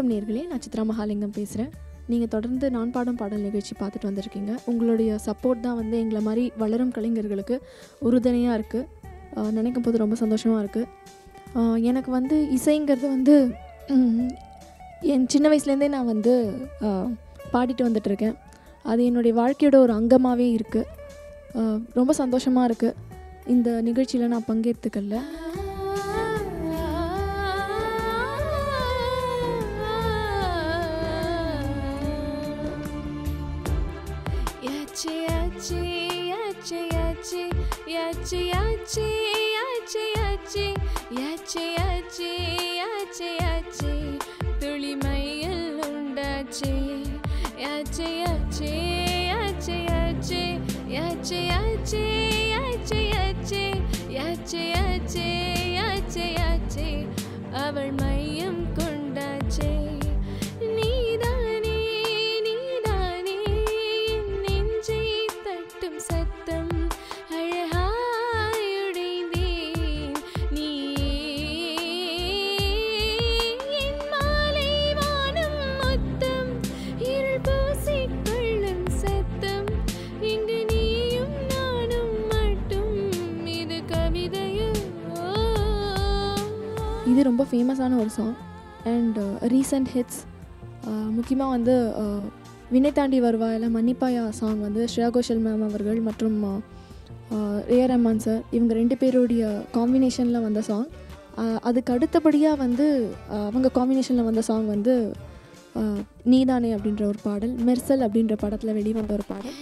வணக்கம் நேயர்களே, நான் சித்ரா மகாலிங்கம் பேசுகிறேன். நீங்கள் தொடர்ந்து நான் பாடும் பாடல் நிகழ்ச்சி பார்த்துட்டு வந்திருக்கீங்க. உங்களுடைய சப்போர்ட் தான் வந்து எங்களை மாதிரி வளரும் கலைஞர்களுக்கு உறுதுணையாக இருக்குது. நினைக்கும் போது ரொம்ப சந்தோஷமாக இருக்குது. எனக்கு வந்து இசைங்கிறது வந்து என் சின்ன வயசுலேருந்தே நான் வந்து பாடிட்டு வந்துட்டுருக்கேன். அது என்னுடைய வாழ்க்கையோட ஒரு அங்கமாகவே இருக்குது. ரொம்ப சந்தோஷமாக இருக்குது இந்த நிகழ்ச்சியில் நான் பங்கேற்றுக்கல. துளிமையில் உண்டாச்சே யாச்சே யாச்சே யாச்சே யாச்சே யாச்சே யாச்சே யாச்சே யாச்சே யாச்சே யாச்சே யாச்சே அவள் மையம் கொண்டாச்சே. நீதானே நீதானே நெஞ்சை தட்டும் சத்தம் அழகாயுடைந்தேன். நீ என் மாலை வானம் மொத்தம் இருள் பூசிக்கொள்ளும் சத்தம். இங்கு நீயும் நானும் மட்டும் இது கவிதையோ. இது ரொம்ப ஃபேமஸான ஒரு சாங் அண்ட் ரீசன்ட் ஹிட்ஸ். முக்கியமாக வந்து வினை தாண்டி வருவாயில் மன்னிப்பாயா சாங் வந்து ஸ்ரேயா கோஷல் மேம் அவர்கள் மற்றும் ஏஆர் ரஹ்மான் சார் இவங்க 2 பேருடைய காம்பினேஷனில் வந்த சாங். அதுக்கு அடுத்தபடியாக வந்து அவங்க காம்பினேஷனில் வந்த சாங் வந்து நீதானே அப்படின்ற ஒரு பாடல், மெர்சல் அப்படின்ற படத்தில் வெளிவந்த ஒரு பாடல்.